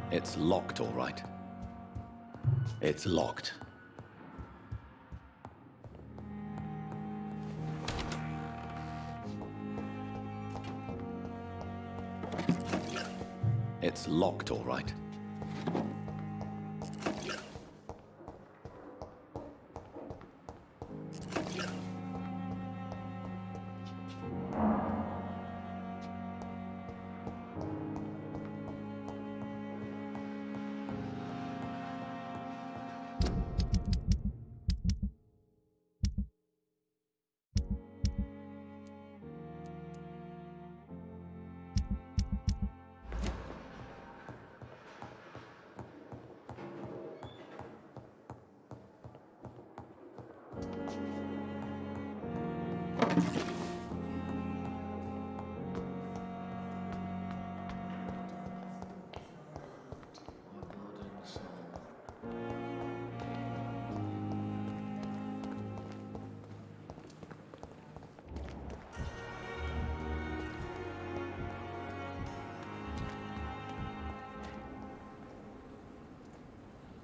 It's locked, all right. It's locked. It's locked, all right.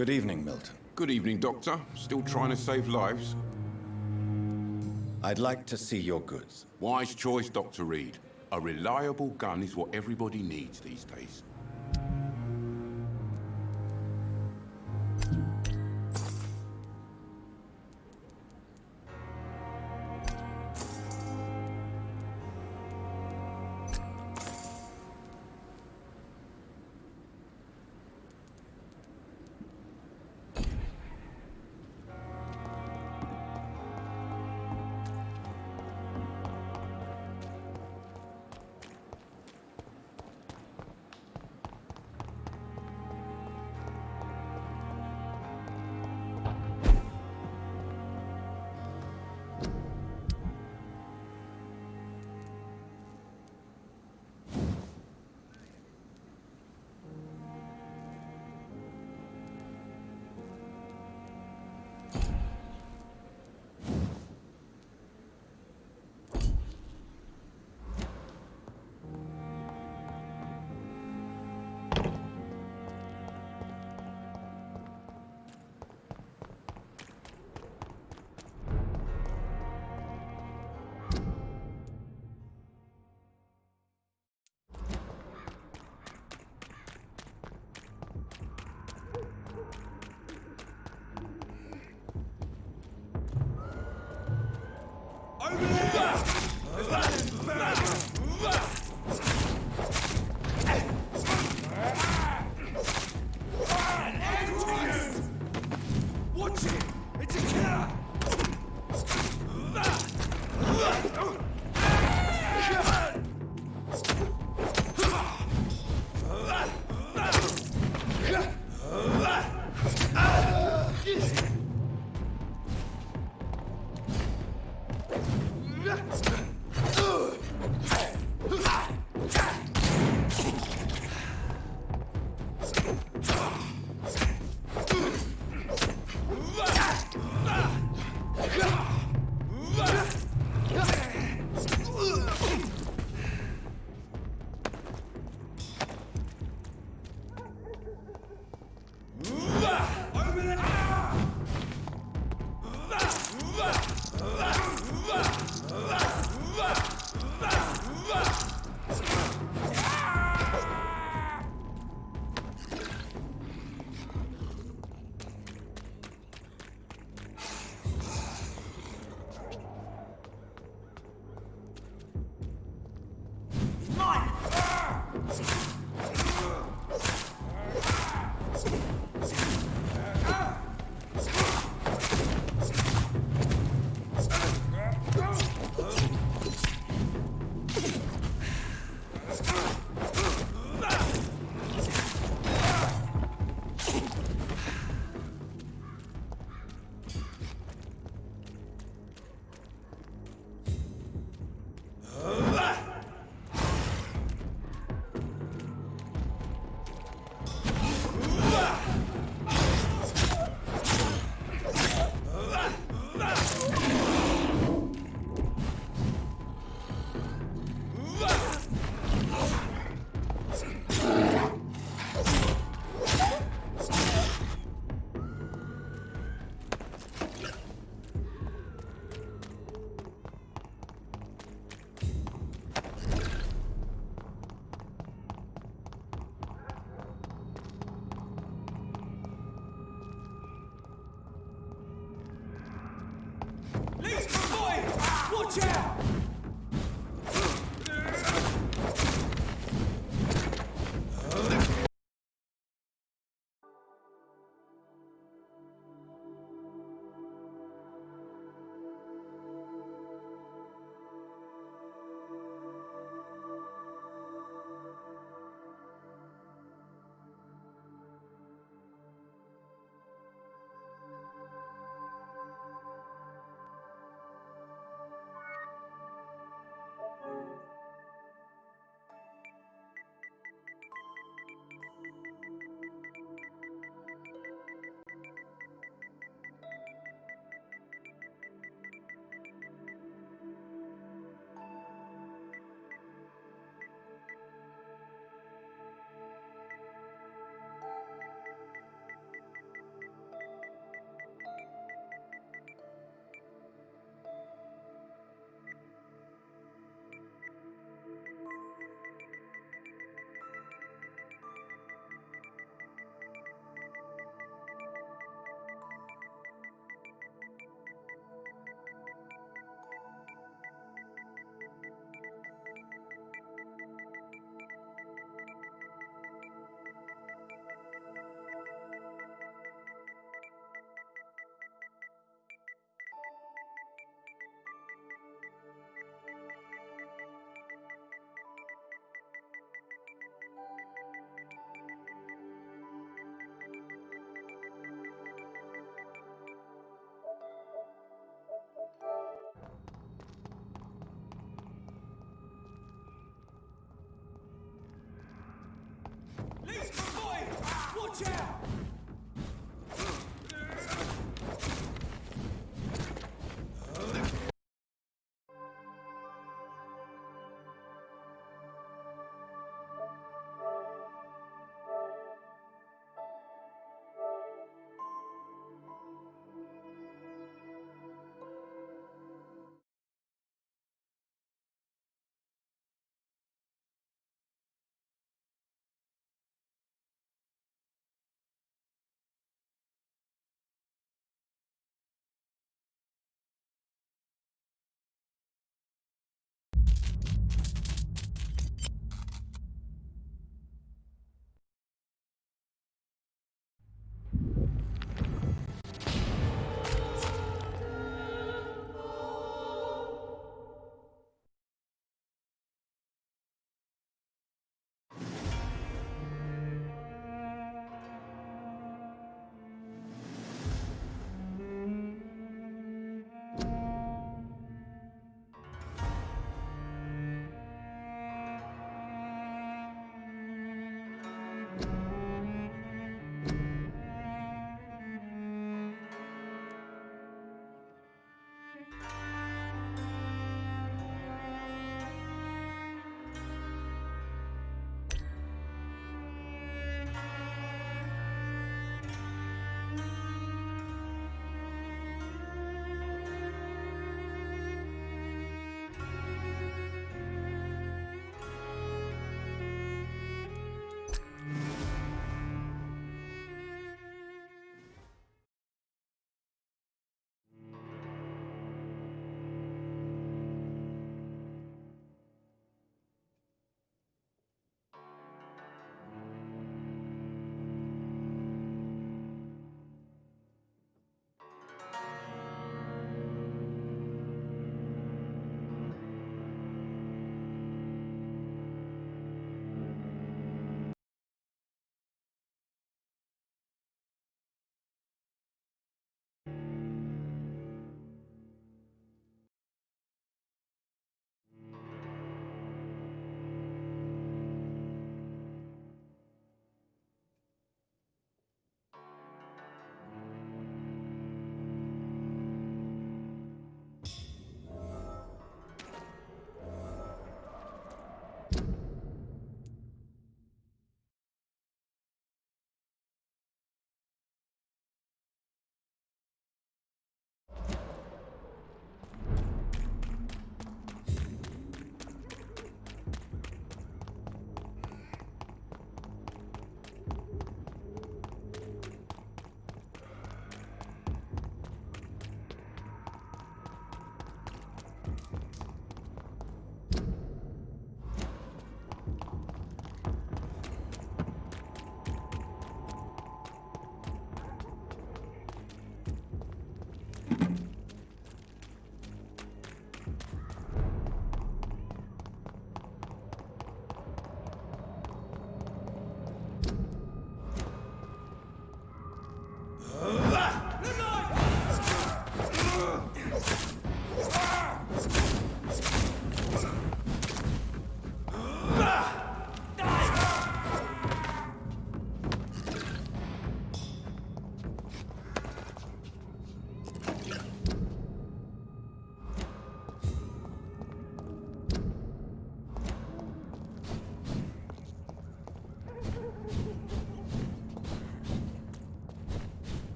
Good evening, Milton. Good evening, Doctor. Still trying to save lives? I'd like to see your goods. Wise choice, Dr. Reed. A reliable gun is what everybody needs these days.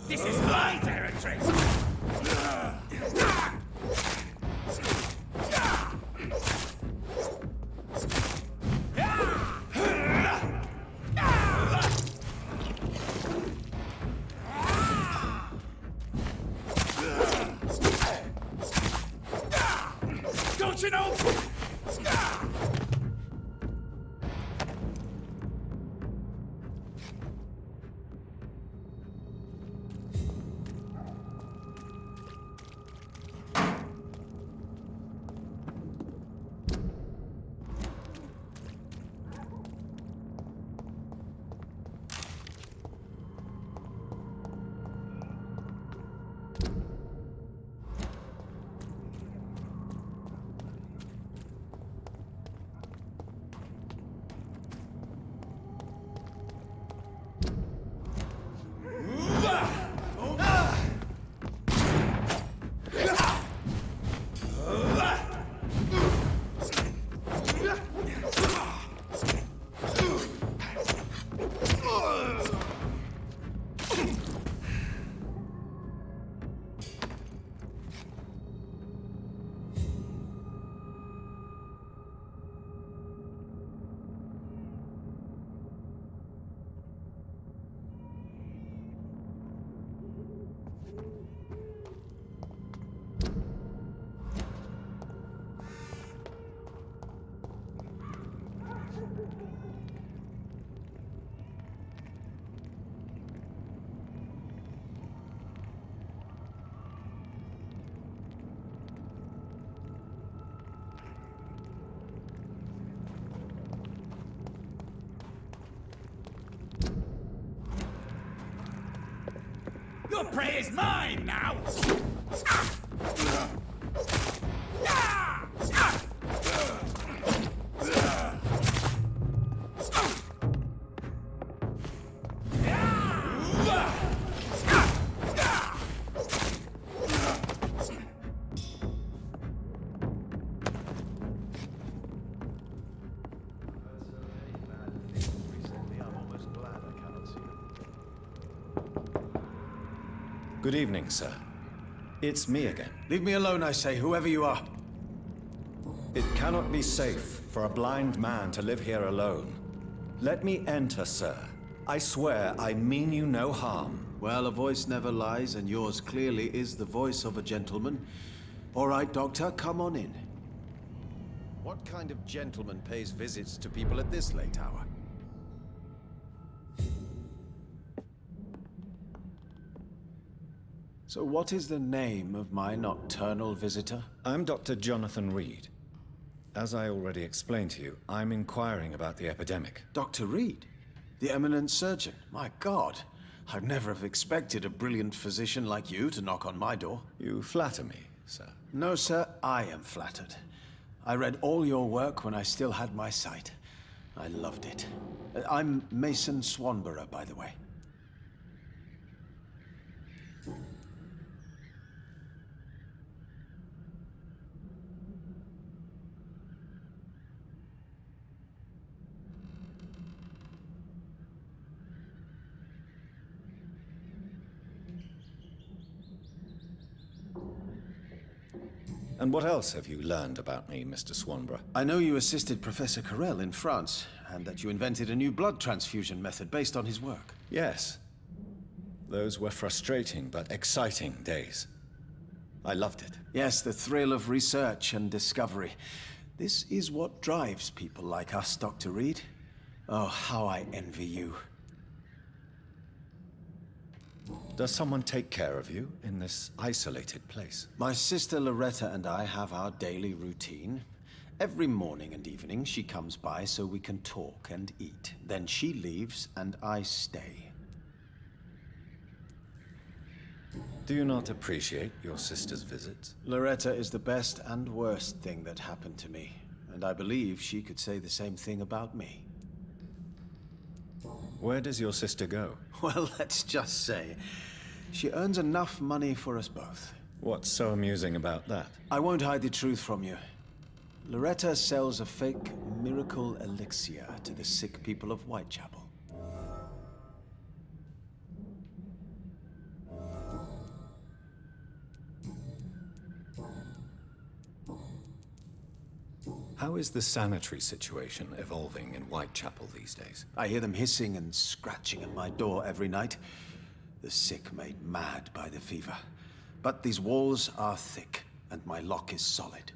This is my territory! Don't you know? Your prey is mine now! Good evening, sir. It's me again. Leave me alone, I say, whoever you are. It cannot be safe for a blind man to live here alone. Let me enter, sir. I swear I mean you no harm. Well, a voice never lies, and yours clearly is the voice of a gentleman. All right, Doctor, come on in. What kind of gentleman pays visits to people at this late hour? So what is the name of my nocturnal visitor? I'm Dr. Jonathan Reed. As I already explained to you, I'm inquiring about the epidemic. Dr. Reed? The eminent surgeon? My God, I'd never have expected a brilliant physician like you to knock on my door. You flatter me, sir. No, sir, I am flattered. I read all your work when I still had my sight. I loved it. I'm Mason Swanborough, by the way. And what else have you learned about me, Mr. Swanborough? I know you assisted Professor Carell in France, and that you invented a new blood transfusion method based on his work. Yes. Those were frustrating but exciting days. I loved it. Yes, the thrill of research and discovery. This is what drives people like us, Dr. Reed. Oh, how I envy you. Does someone take care of you in this isolated place? My sister Loretta and I have our daily routine. Every morning and evening she comes by so we can talk and eat. Then she leaves and I stay. Do you not appreciate your sister's visits? Loretta is the best and worst thing that happened to me, and I believe she could say the same thing about me. Where does your sister go? Well, let's just say, she earns enough money for us both. What's so amusing about that? I won't hide the truth from you. Loretta sells a fake miracle elixir to the sick people of Whitechapel. How is the sanitary situation evolving in Whitechapel these days? I hear them hissing and scratching at my door every night. The sick made mad by the fever. But these walls are thick, and my lock is solid.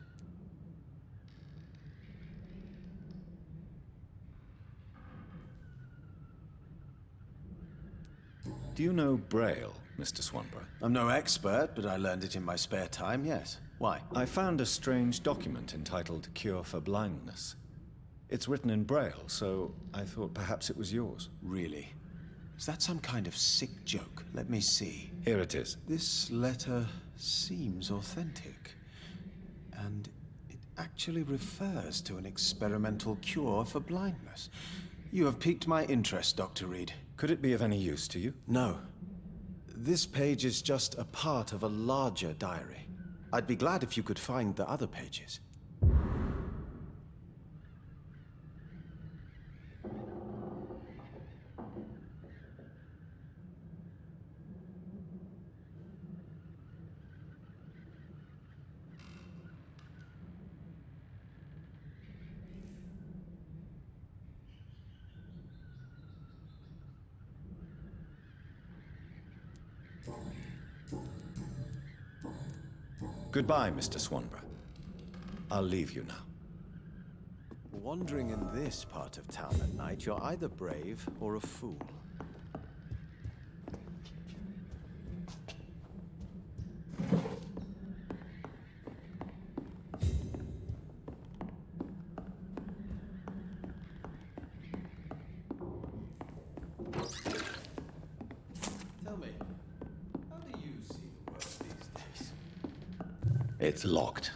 Do you know Braille, Mr. Swanborough? I'm no expert, but I learned it in my spare time, yes. Why? I found a strange document entitled Cure for Blindness. It's written in Braille, so I thought perhaps it was yours. Really? Is that some kind of sick joke? Let me see. Here it is. This letter seems authentic. And it actually refers to an experimental cure for blindness. You have piqued my interest, Dr. Reed. Could it be of any use to you? No. This page is just a part of a larger diary. I'd be glad if you could find the other pages. Goodbye, Mr. Swanborough. I'll leave you now. Wandering in this part of town at night, you're either brave or a fool. Tell me, how It's locked.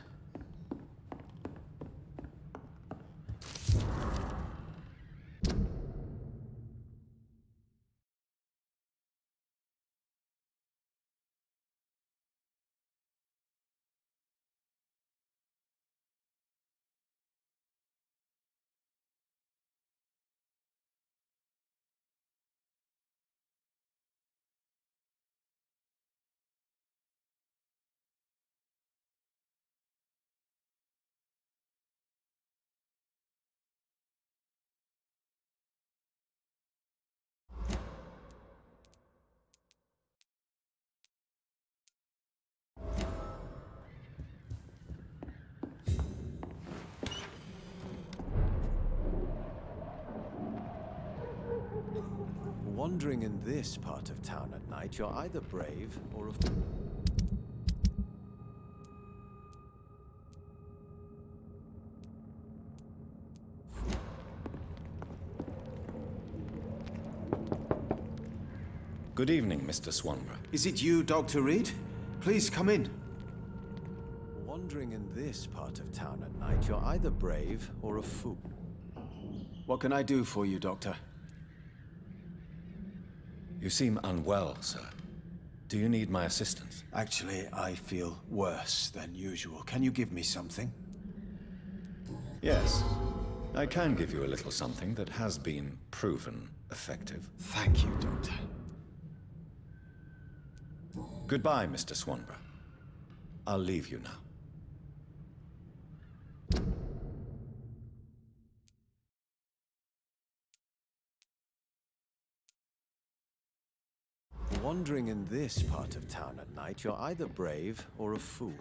Wandering in this part of town at night, you're either brave or a... Good evening, Mr. Swanborough. Is it you, Dr. Reed? Please come in. Wandering in this part of town at night, you're either brave or a fool. What can I do for you, Doctor? You seem unwell, sir. Do you need my assistance? Actually, I feel worse than usual. Can you give me something? Yes. I can give you a little something that has been proven effective. Thank you, Doctor. Goodbye, Mr. Swanborough. I'll leave you now. Wandering in this part of town at night, you're either brave or a fool.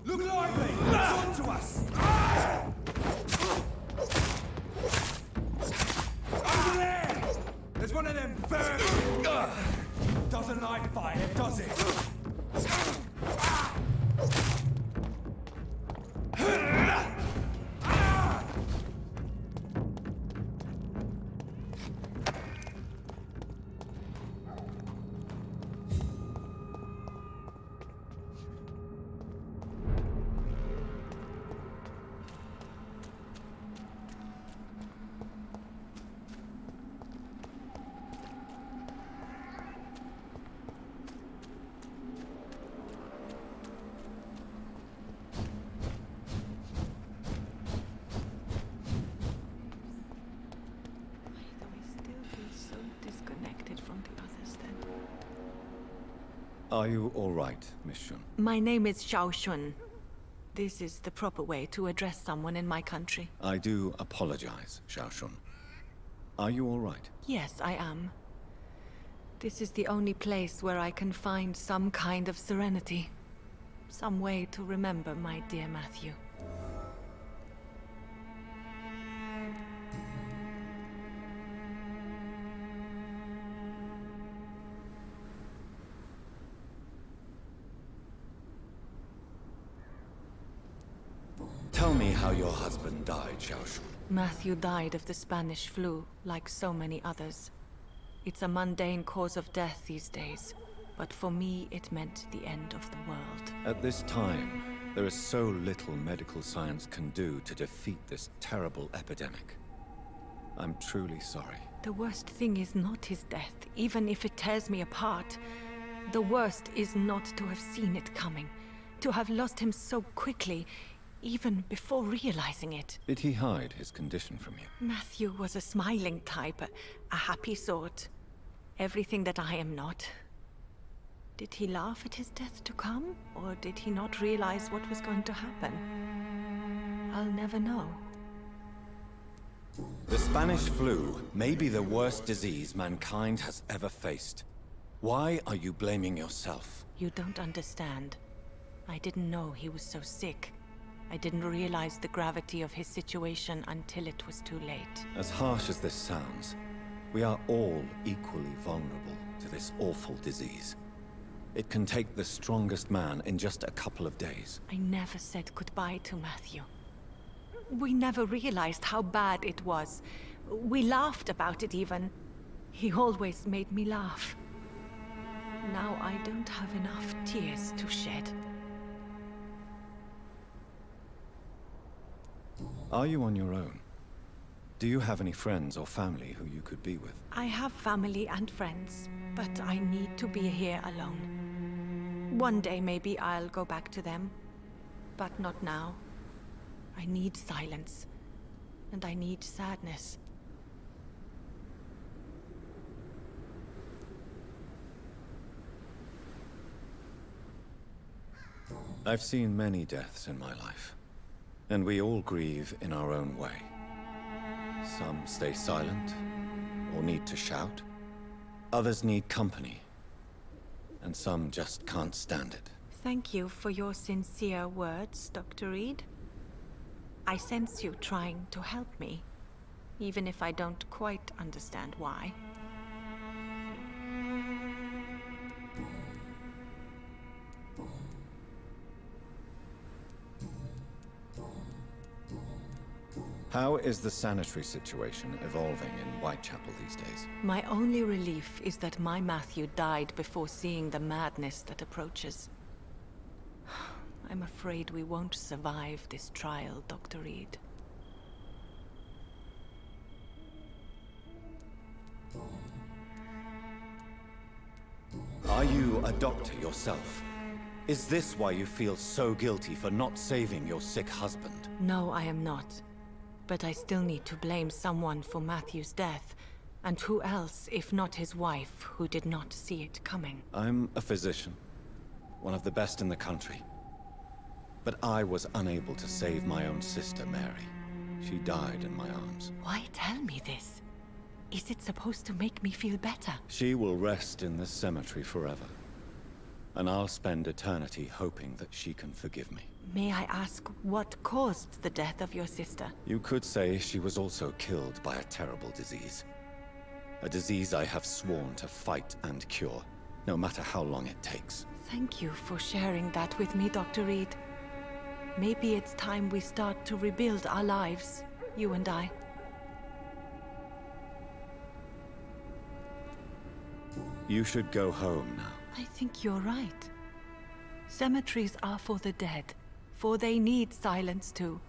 Look lively! On to us! Over there! There's one of them Vampyr. Doesn't like fire, does it? Are you all right, Miss Shun? My name is Xiao Shun. This is the proper way to address someone in my country. I do apologize, Xiao Shun. Are you all right? Yes, I am. This is the only place where I can find some kind of serenity. Some way to remember my dear Matthew. Tell me how your husband died, Xiao Shun. Matthew died of the Spanish flu, like so many others. It's a mundane cause of death these days, but for me it meant the end of the world. At this time, there is so little medical science can do to defeat this terrible epidemic. I'm truly sorry. The worst thing is not his death, even if it tears me apart. The worst is not to have seen it coming, to have lost him so quickly, even before realizing it. Did he hide his condition from you? Matthew was a smiling type, a happy sort. Everything that I am not. Did he laugh at his death to come, or did he not realize what was going to happen? I'll never know. The Spanish flu may be the worst disease mankind has ever faced. Why are you blaming yourself? You don't understand. I didn't know he was so sick. I didn't realize the gravity of his situation until it was too late. As harsh as this sounds, we are all equally vulnerable to this awful disease. It can take the strongest man in just a couple of days. I never said goodbye to Matthew. We never realized how bad it was. We laughed about it even. He always made me laugh. Now I don't have enough tears to shed. Are you on your own? Do you have any friends or family who you could be with? I have family and friends, but I need to be here alone. One day maybe I'll go back to them, but not now. I need silence, and I need sadness. I've seen many deaths in my life, and we all grieve in our own way. Some stay silent, or need to shout. Others need company, and some just can't stand it. Thank you for your sincere words, Dr. Reed. I sense you trying to help me, even if I don't quite understand why. How is the sanitary situation evolving in Whitechapel these days? My only relief is that my Matthew died before seeing the madness that approaches. I'm afraid we won't survive this trial, Dr. Reed. Are you a doctor yourself? Is this why you feel so guilty for not saving your sick husband? No, I am not. But I still need to blame someone for Matthew's death. And who else, if not his wife, who did not see it coming? I'm a physician, one of the best in the country. But I was unable to save my own sister, Mary. She died in my arms. Why tell me this? Is it supposed to make me feel better? She will rest in this cemetery forever. And I'll spend eternity hoping that she can forgive me. May I ask what caused the death of your sister? You could say she was also killed by a terrible disease. A disease I have sworn to fight and cure, no matter how long it takes. Thank you for sharing that with me, Dr. Reed. Maybe it's time we start to rebuild our lives, you and I. You should go home now. I think you're right. Cemeteries are for the dead, for they need silence too.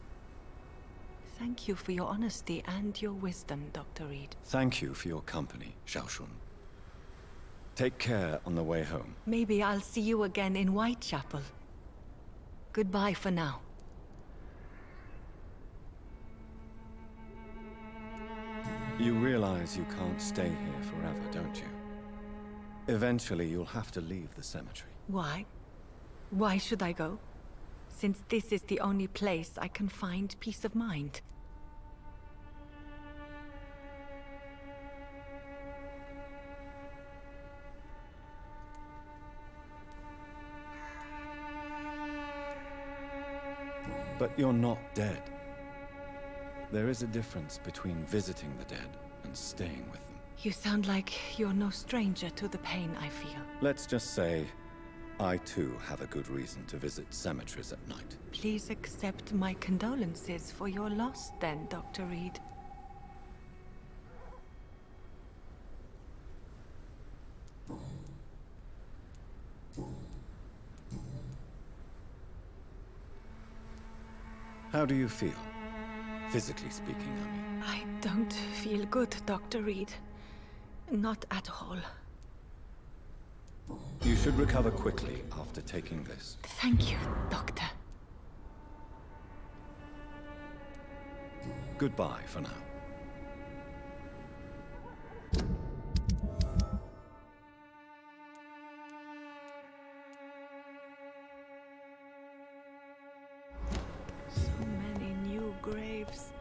Thank you for your honesty and your wisdom, Dr. Reed. Thank you for your company, Xiaoshun. Take care on the way home. Maybe I'll see you again in Whitechapel. Goodbye for now. You realize you can't stay here forever, don't you? Eventually, you'll have to leave the cemetery. Why? Why should I go? Since this is the only place I can find peace of mind. But you're not dead. There is a difference between visiting the dead and staying with them. You sound like you're no stranger to the pain I feel. Let's just say, I too have a good reason to visit cemeteries at night. Please accept my condolences for your loss then, Dr. Reed. How do you feel? Physically speaking, I mean. I don't feel good, Dr. Reed. Not at all. You should recover quickly after taking this. Thank you, Doctor. Goodbye for now. So many new graves.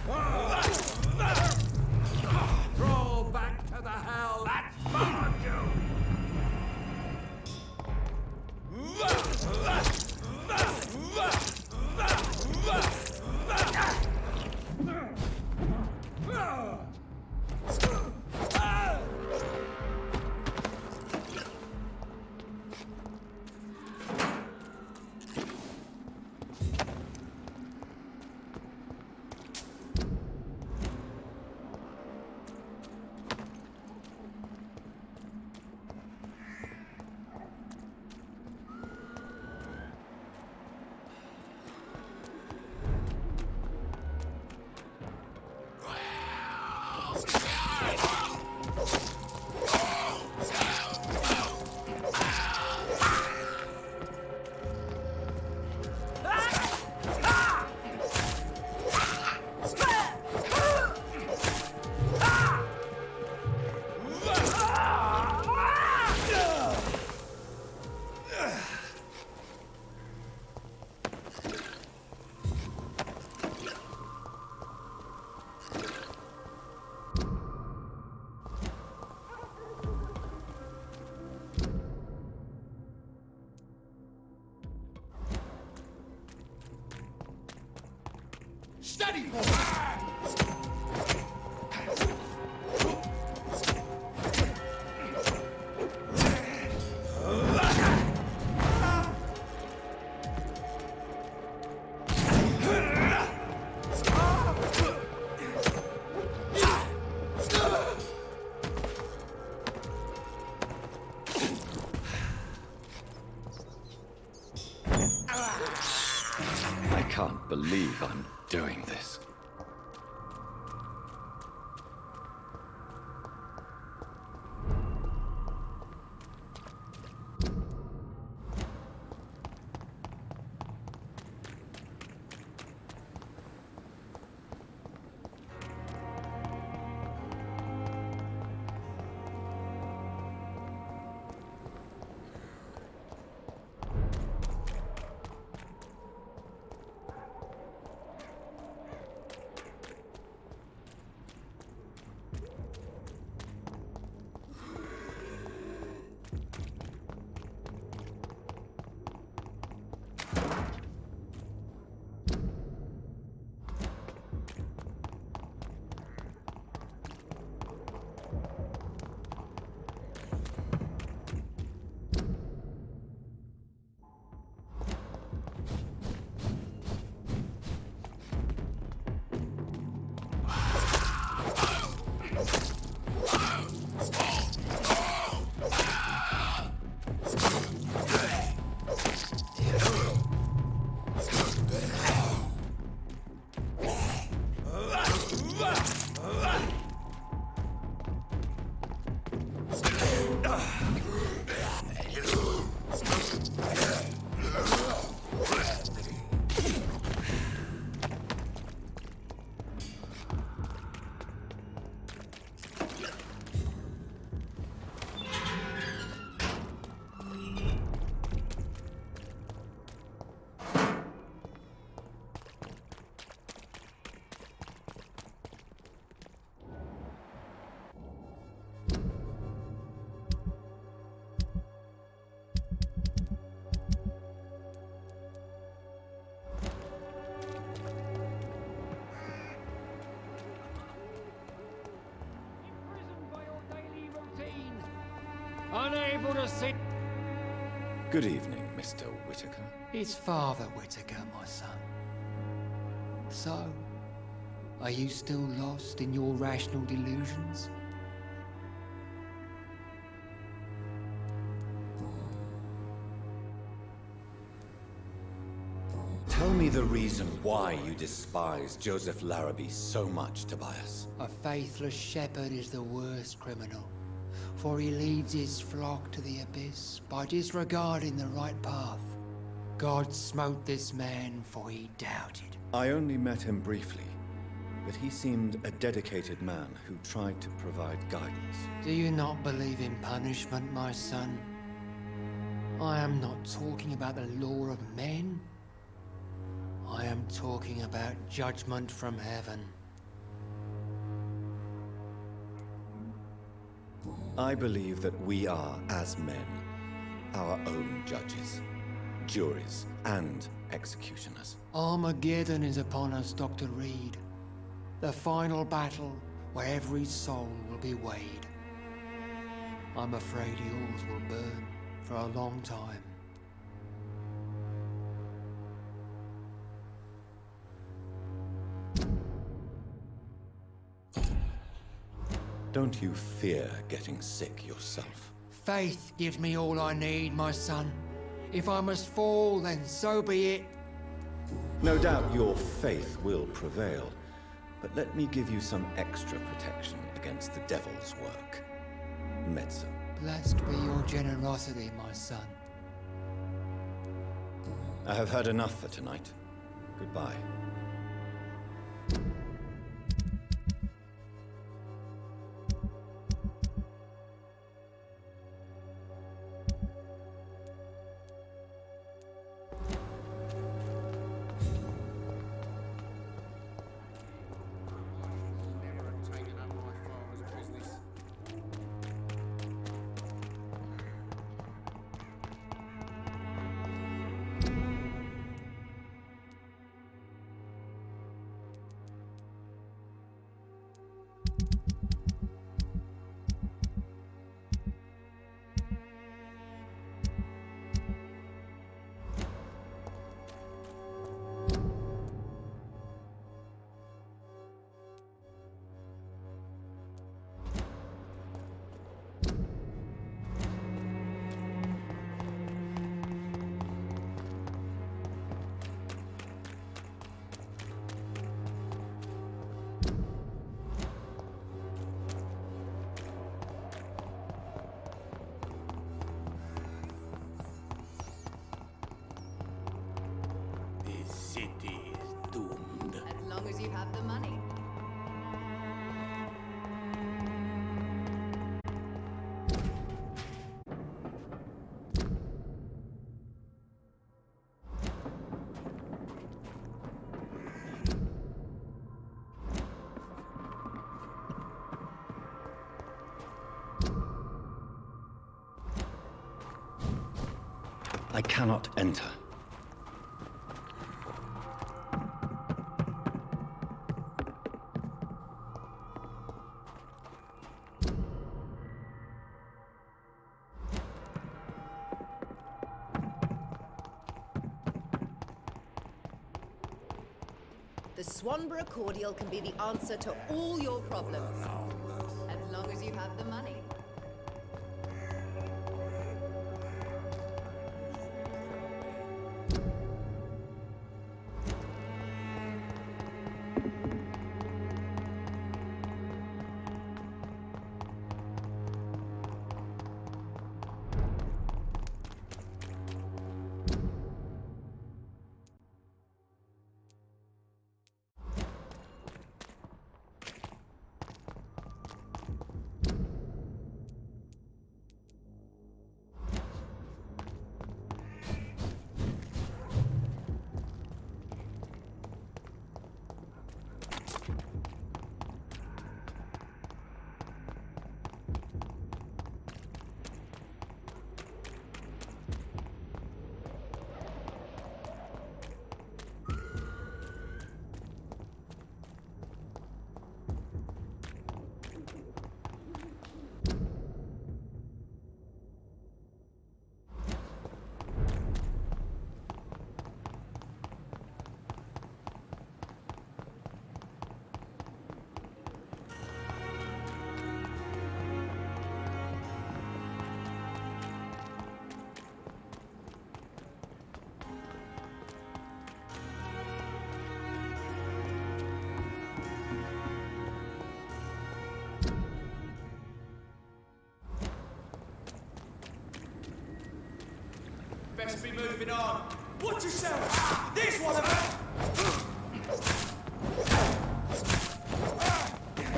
Why do I still feel so Steady! I can't believe I'm doing this. unable to sit. Good evening, Mr. Whitaker. It's Father Whitaker, my son. So, are you still lost in your rational delusions? Tell me the reason why you despise Joseph Larrabee so much, Tobias. A faithless shepherd is the worst criminal, for he leads his flock to the abyss by disregarding the right path. God smote this man, for he doubted. I only met him briefly, but he seemed a dedicated man who tried to provide guidance. Do you not believe in punishment, my son? I am not talking about the law of men. I am talking about judgment from heaven. I believe that we are, as men, our own judges, juries, and executioners. Armageddon is upon us, Dr. Reed. The final battle where every soul will be weighed. I'm afraid yours will burn for a long time. Don't you fear getting sick yourself? Faith gives me all I need, my son. If I must fall, then so be it. No doubt your faith will prevail, but let me give you some extra protection against the devil's work. Medicine. Blessed be your generosity, my son. I have had enough for tonight. Goodbye. This city is doomed. As long as you have the money. I cannot enter. The Swanborough cordial can be the answer to all your problems. As long as you have the money. best be moving on. Watch yourself! This one of them!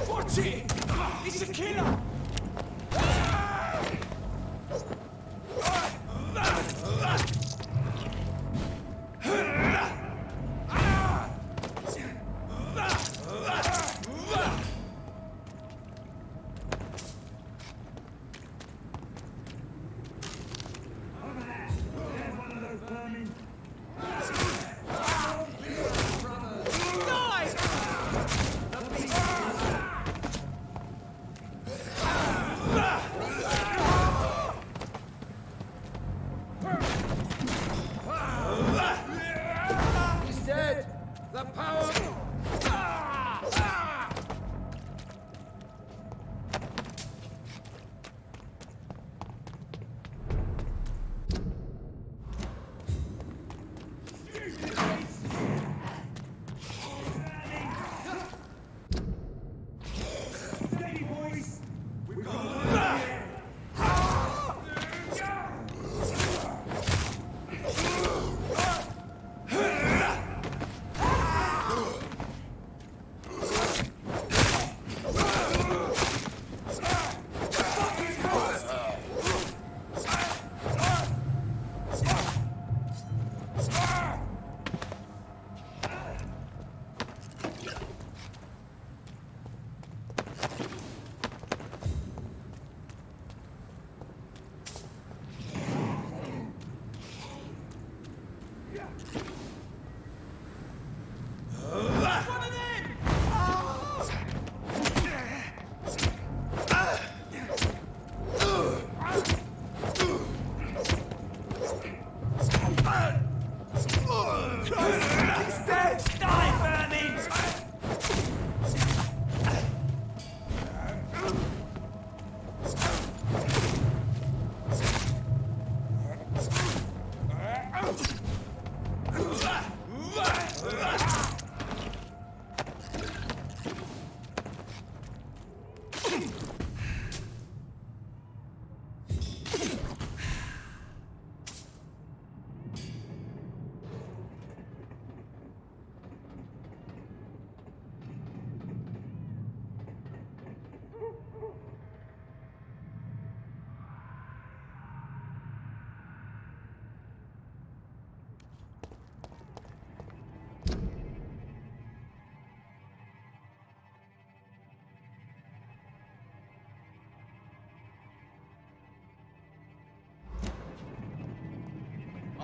Watch it! It's a killer! He's dead! The power...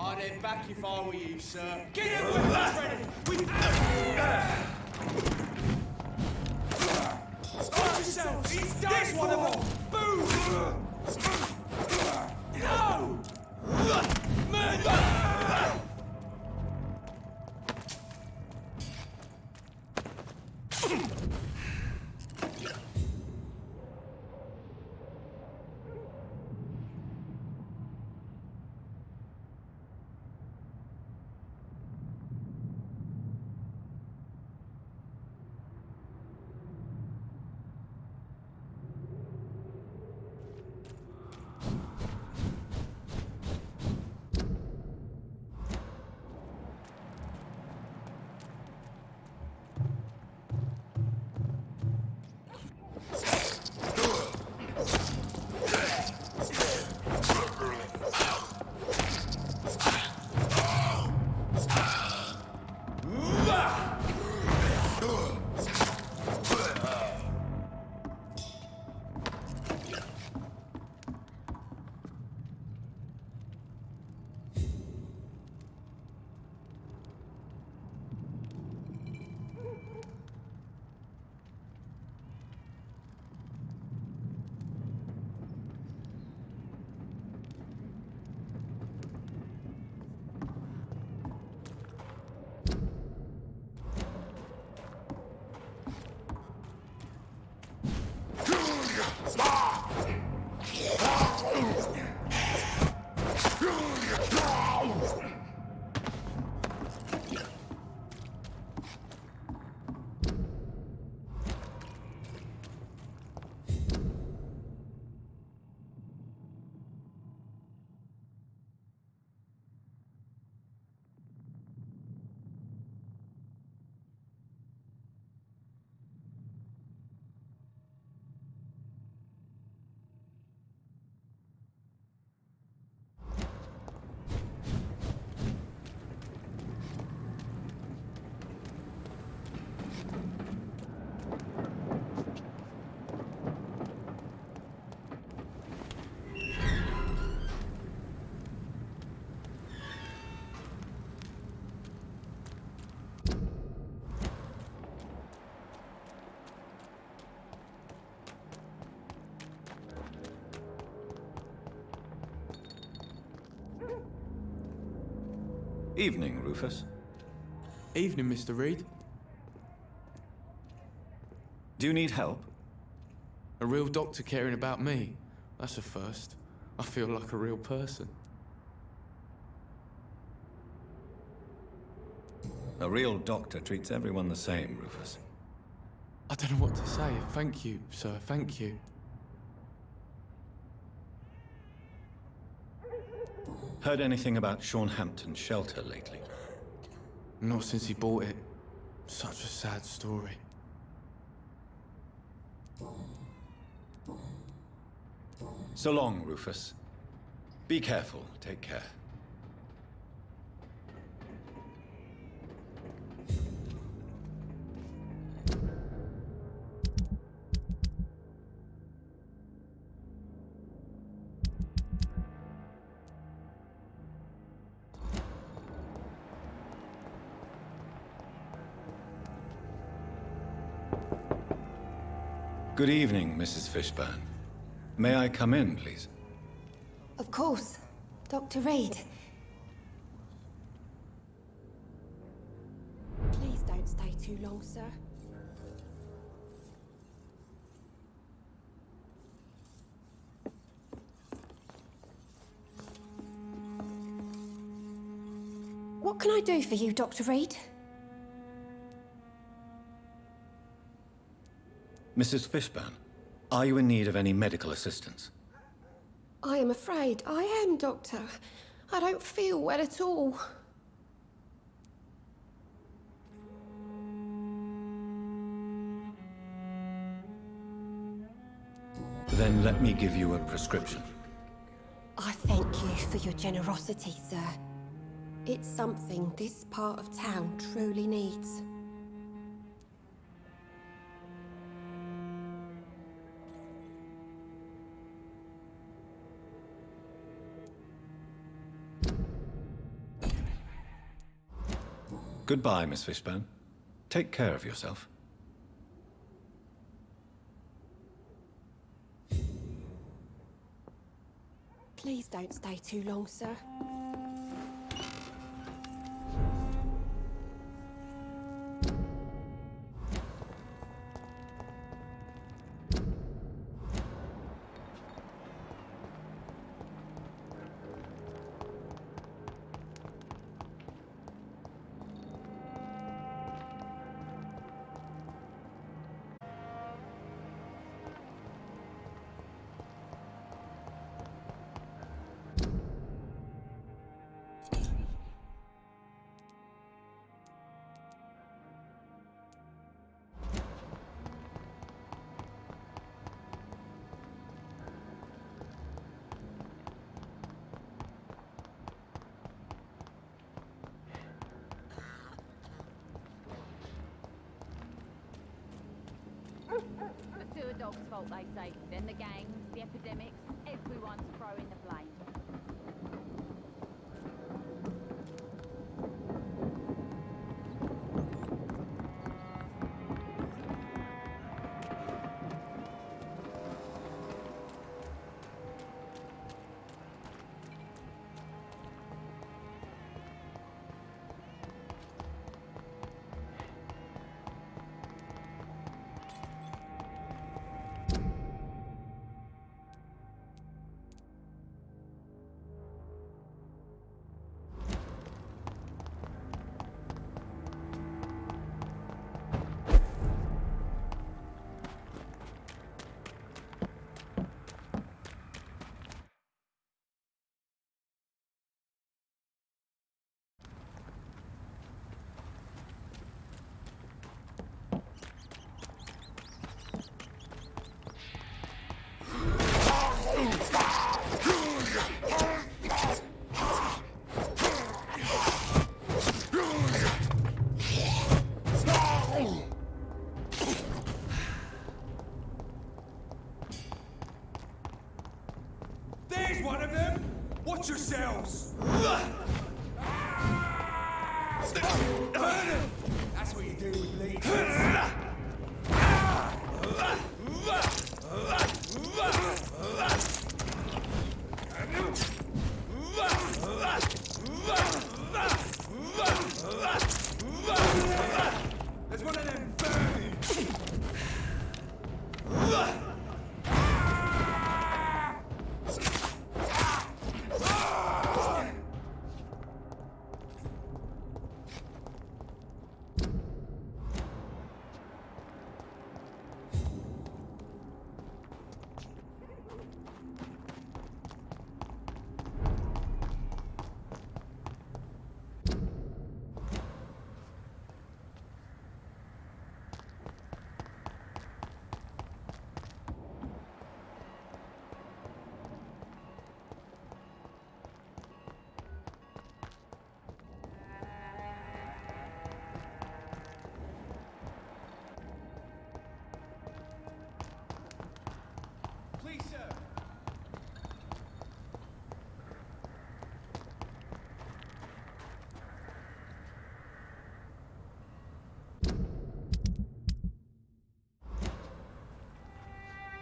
I'd head back if I were you, sir. Get your weapons ready! Watch yourself! He's done this one of them! Boom! No! Murder! Evening, Rufus. Evening, Mr. Reed. Do you need help? A real doctor caring about me. That's a first. I feel like a real person. A real doctor treats everyone the same, Rufus. I don't know what to say. Thank you, sir. Thank you. Heard anything about Sean Hampton's shelter lately? Not since he bought it. Such a sad story. So long, Rufus. Be careful. Take care. Good evening, Mrs. Fishburne. May I come in, please? Of course. Dr. Reed. Please don't stay too long, sir. What can I do for you, Dr. Reed? Mrs. Fishburne, are you in need of any medical assistance? I am afraid I am, Doctor. I don't feel well at all. Then let me give you a prescription. I thank you for your generosity, sir. It's something this part of town truly needs. Goodbye, Miss Fishburne. Take care of yourself. Please don't stay too long, sir. The sewer dog's fault, they say. Then the gangs, the epidemics, everyone's throwing the blame. There's one of them! Watch yourselves! Burn him! That's what you do with leeches.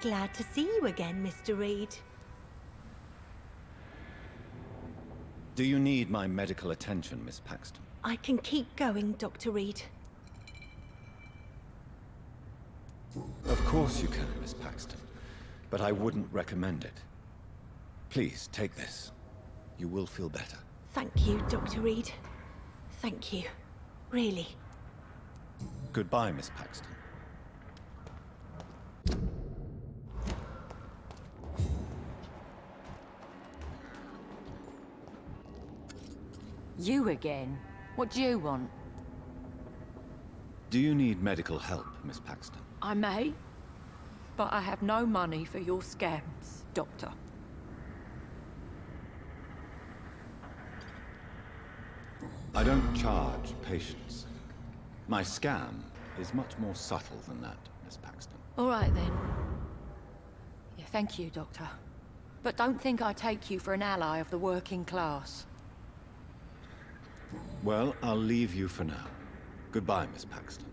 Glad to see you again, Mr. Reed. Do you need my medical attention, Miss Paxton? I can keep going, Dr. Reed. Of course you can, Miss Paxton. But I wouldn't recommend it. Please, take this. You will feel better. Thank you, Dr. Reed. Thank you. Really. Goodbye, Miss Paxton. You again? What do you want? Do you need medical help, Miss Paxton? I may, but I have no money for your scams, Doctor. I don't charge patients. My scam is much more subtle than that, Miss Paxton. All right, then. Yeah, thank you, Doctor. But don't think I take you for an ally of the working class. Well, I'll leave you for now. Goodbye, Miss Paxton.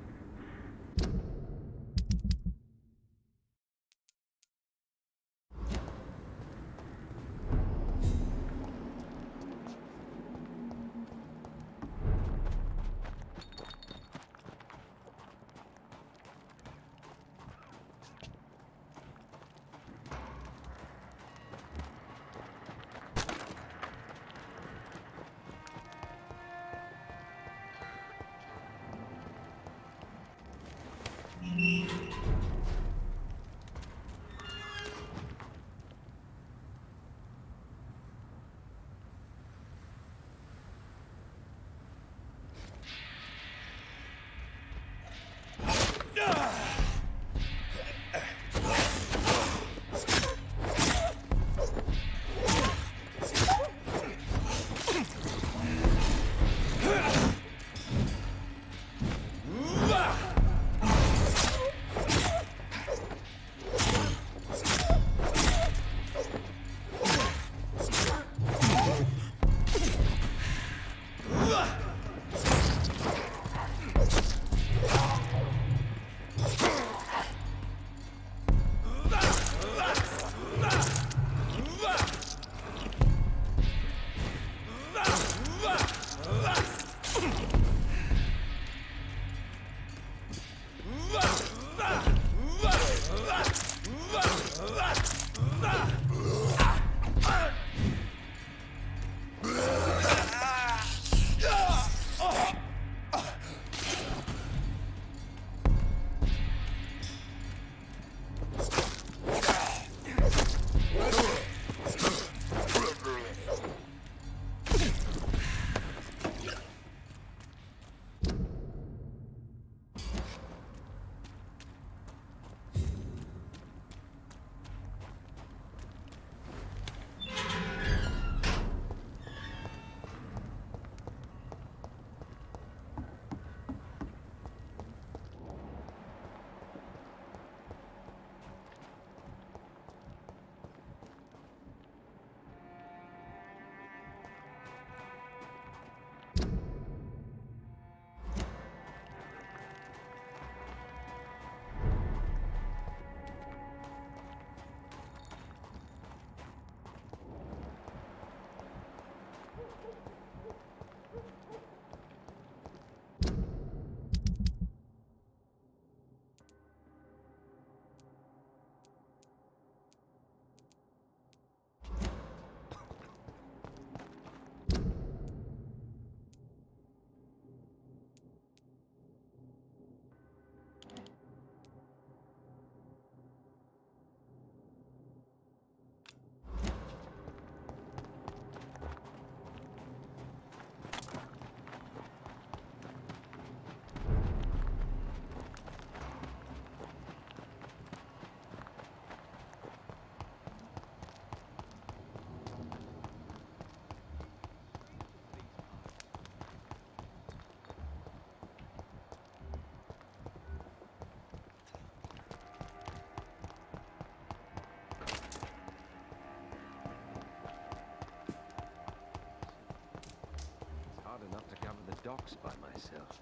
docks by myself.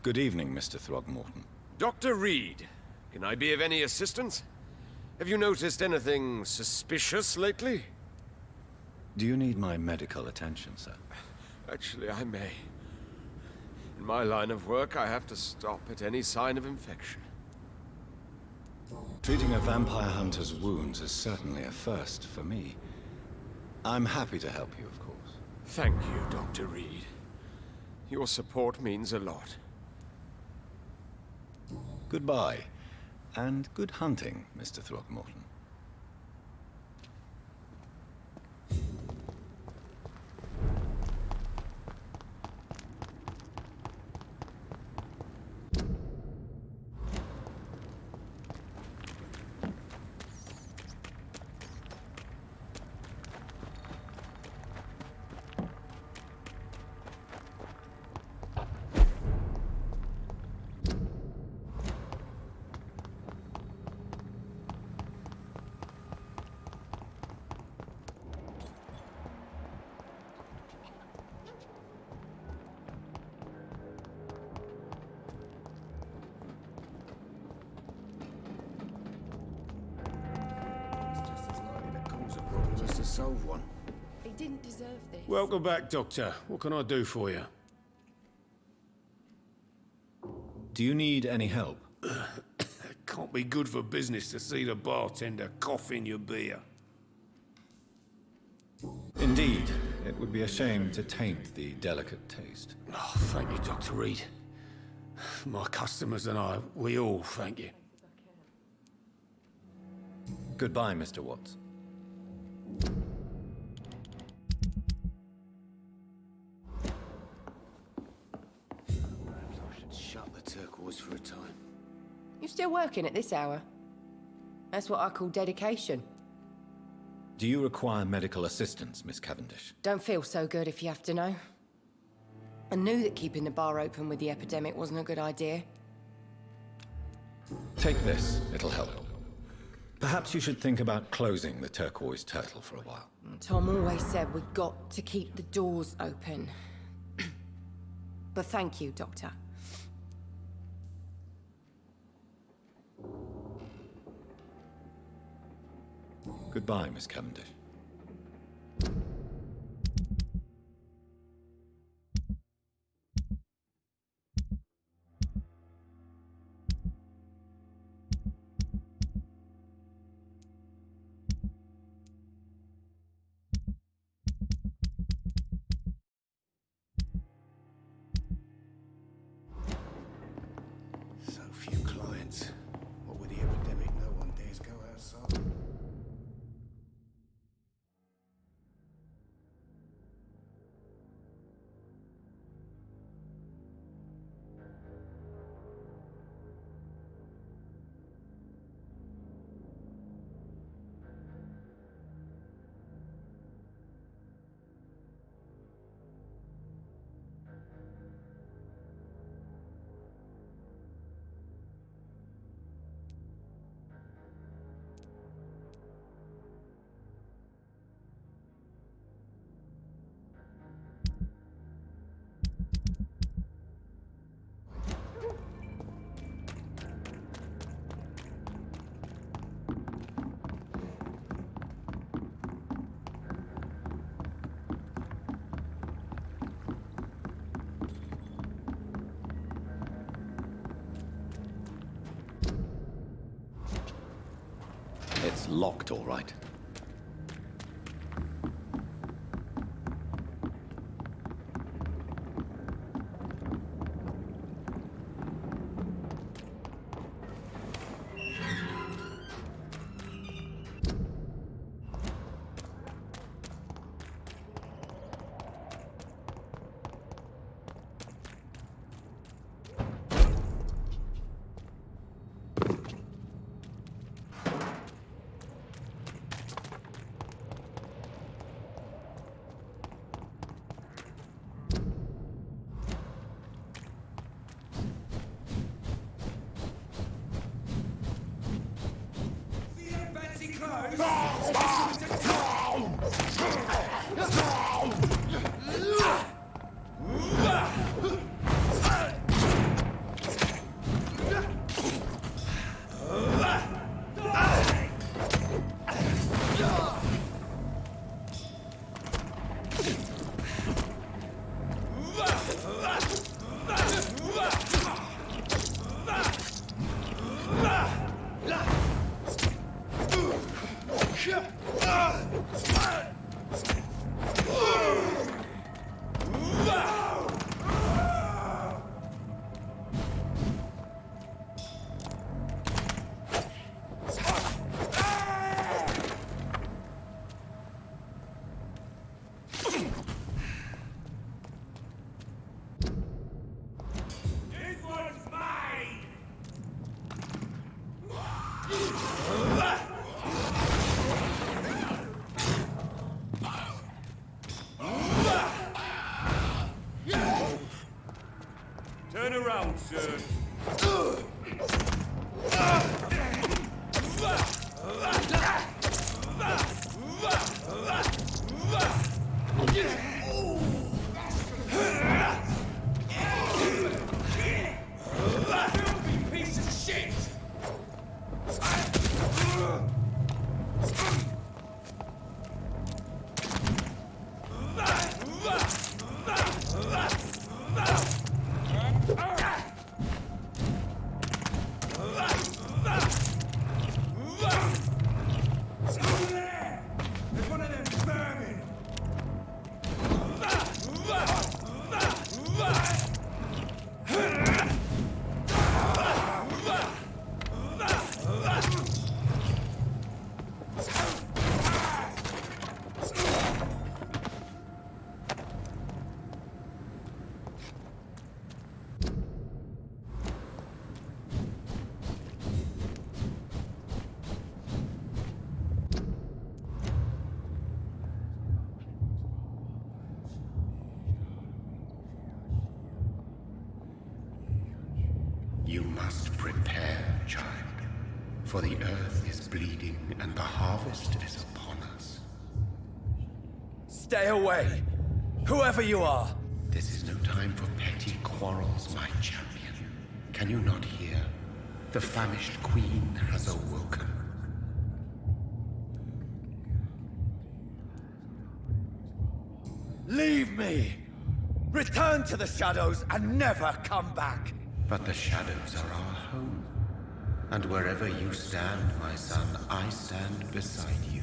Good evening, Mr. Throgmorton. Dr. Reed, Can I be of any assistance? Have you noticed anything suspicious lately? Do you need my medical attention, sir? Actually, I may. In my line of work, I have to stop at any sign of infection. Treating a vampire hunter's wounds is certainly a first for me. I'm happy to help you, of course. Thank you, Dr. Reed. Your support means a lot. Goodbye, and good hunting, Mr. Throckmorton. Solve one. He didn't deserve this. Welcome back, Doctor. What can I do for you? Do you need any help? It can't be good for business to see the bartender coughing your beer. Indeed. It would be a shame to taint the delicate taste. Oh, thank you, Dr. Reed. My customers and I, we all thank you. Goodbye, Mr. Watts. Perhaps I should shut the turquoise for a time. You still working at this hour? That's what I call dedication. Do you require medical assistance, Miss Cavendish? Don't feel so good if you have to know. I knew that keeping the bar open with the epidemic wasn't a good idea. Take this. It'll help. Perhaps you should think about closing the Turquoise Turtle for a while. Tom always said we've got to keep the doors open. But thank you, Doctor. Goodbye, Miss Cavendish. So few clients. What with the epidemic, no one dares go outside. It's locked, all right. must prepare, child. For the earth is bleeding and the harvest is upon us. Stay away! Whoever you are! This is no time for petty quarrels, my champion. Can you not hear? The famished queen has awoken. Leave me! Return to the shadows and never come back! But the shadows are our home. And wherever you stand, my son, I stand beside you.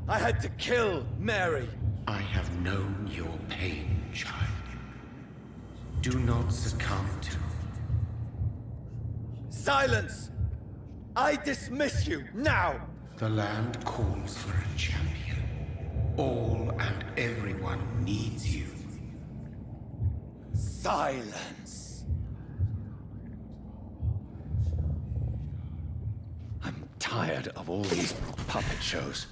I had to kill Mary! I have known your pain, child. Do not succumb to... Silence! I dismiss you, now! The land calls for a champion. All and everyone needs you. Silence! I'm tired of all these puppet shows.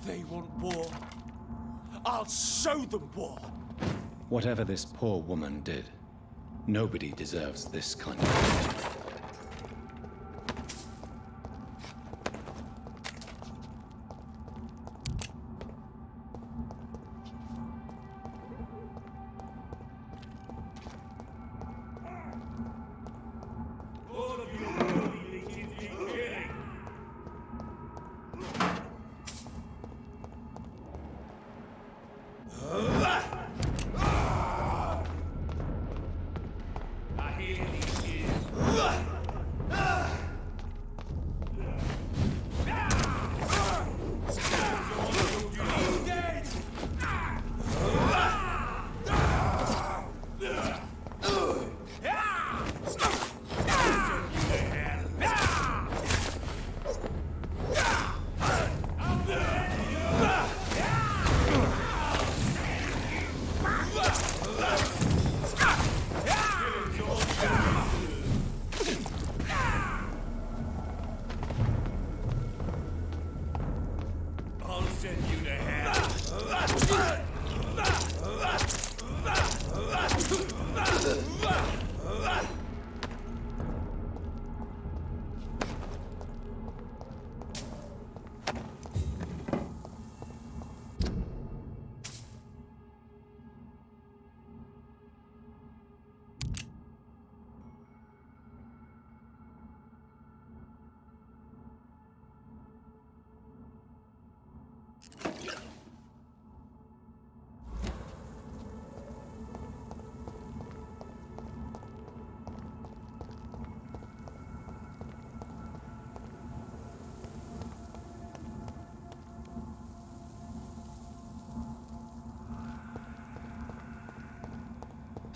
They want war. I'll show them war. Whatever this poor woman did, nobody deserves this kind of punishment.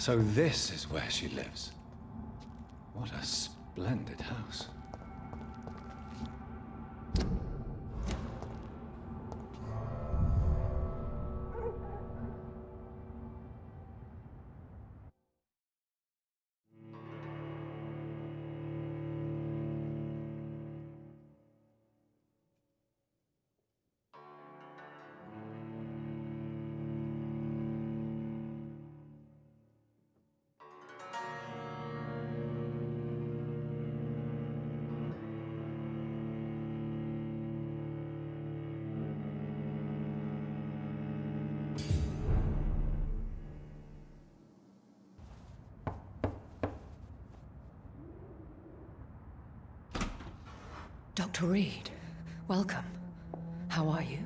So this is where she lives. What a splendid house. Dr. Reed, welcome. How are you?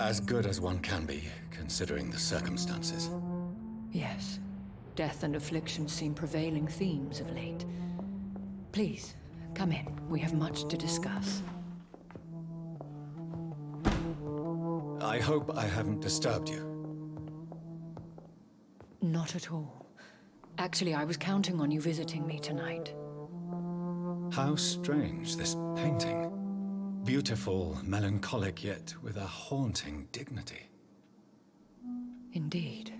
As good as one can be, considering the circumstances. Yes. Death and affliction seem prevailing themes of late. Please, come in. We have much to discuss. I hope I haven't disturbed you. Not at all. Actually, I was counting on you visiting me tonight. How strange, this painting. Beautiful, melancholic, yet with a haunting dignity. Indeed.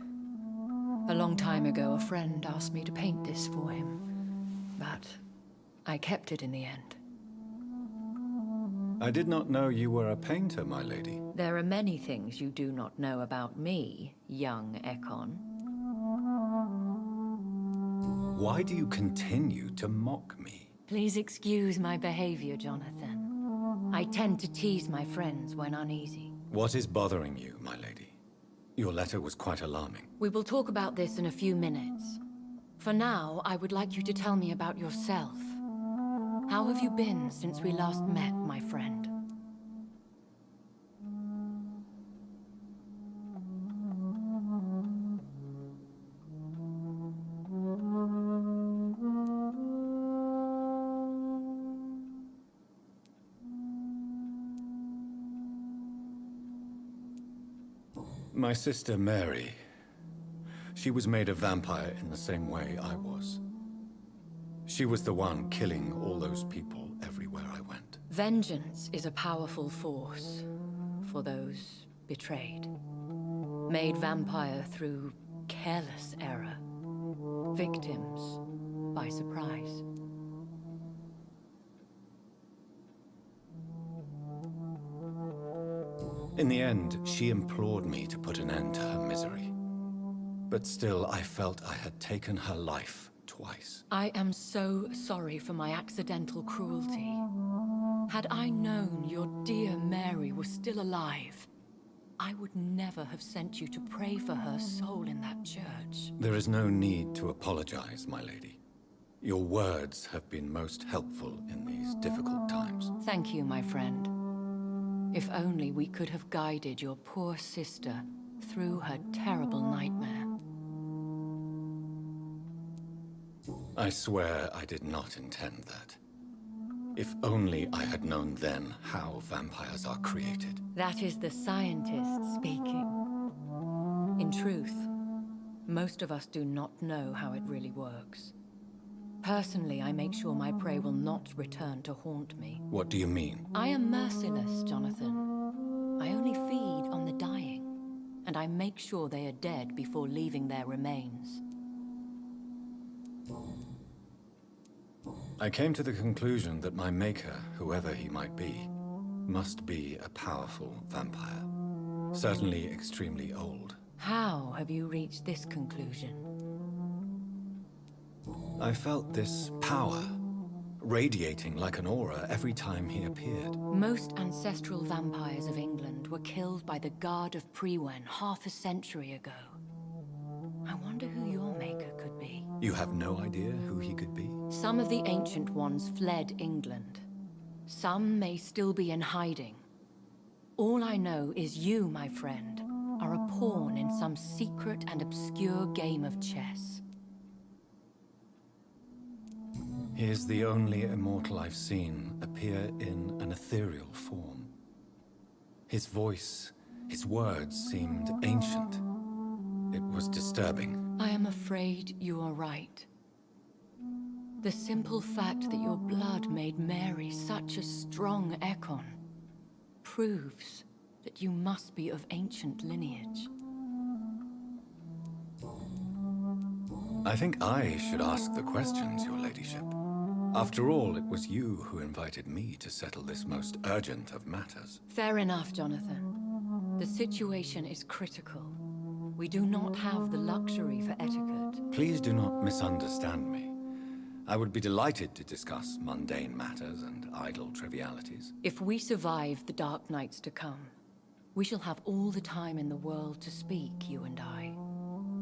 A long time ago, a friend asked me to paint this for him. But I kept it in the end. I did not know you were a painter, my lady. There are many things you do not know about me, young Ekon. Why do you continue to mock me? Please excuse my behavior, Jonathan. I tend to tease my friends when uneasy. What is bothering you, my lady? Your letter was quite alarming. We will talk about this in a few minutes. For now, I would like you to tell me about yourself. How have you been since we last met, my friend? My sister Mary. She was made a vampire in the same way I was. She was the one killing all those people everywhere I went. Vengeance is a powerful force for those betrayed. Made vampire through careless error. Victims by surprise. In the end, she implored me to put an end to her misery. But still, I felt I had taken her life twice. I am so sorry for my accidental cruelty. Had I known your dear Mary was still alive, I would never have sent you to pray for her soul in that church. There is no need to apologize, my lady. Your words have been most helpful in these difficult times. Thank you, my friend. If only we could have guided your poor sister through her terrible nightmare. I swear I did not intend that. If only I had known then how vampires are created. That is the scientist speaking. In truth, most of us do not know how it really works. Personally, I make sure my prey will not return to haunt me. What do you mean? I am merciless, Jonathan. I only feed on the dying, and I make sure they are dead before leaving their remains. I came to the conclusion that my maker, whoever he might be, must be a powerful vampire. Certainly extremely old. How have you reached this conclusion? I felt this power, radiating like an aura every time he appeared. Most ancestral vampires of England were killed by the Guard of Prewen half a century ago. I wonder who your maker could be. You have no idea who he could be? Some of the ancient ones fled England. Some may still be in hiding. All I know is you, my friend, are a pawn in some secret and obscure game of chess. He is the only immortal I've seen appear in an ethereal form. His voice, his words seemed ancient. It was disturbing. I am afraid you are right. The simple fact that your blood made Mary such a strong Ekon proves that you must be of ancient lineage. I think I should ask the questions, your ladyship. After all, it was you who invited me to settle this most urgent of matters. Fair enough, Jonathan. The situation is critical. We do not have the luxury for etiquette. Please do not misunderstand me. I would be delighted to discuss mundane matters and idle trivialities. If we survive the dark nights to come, we shall have all the time in the world to speak, you and I.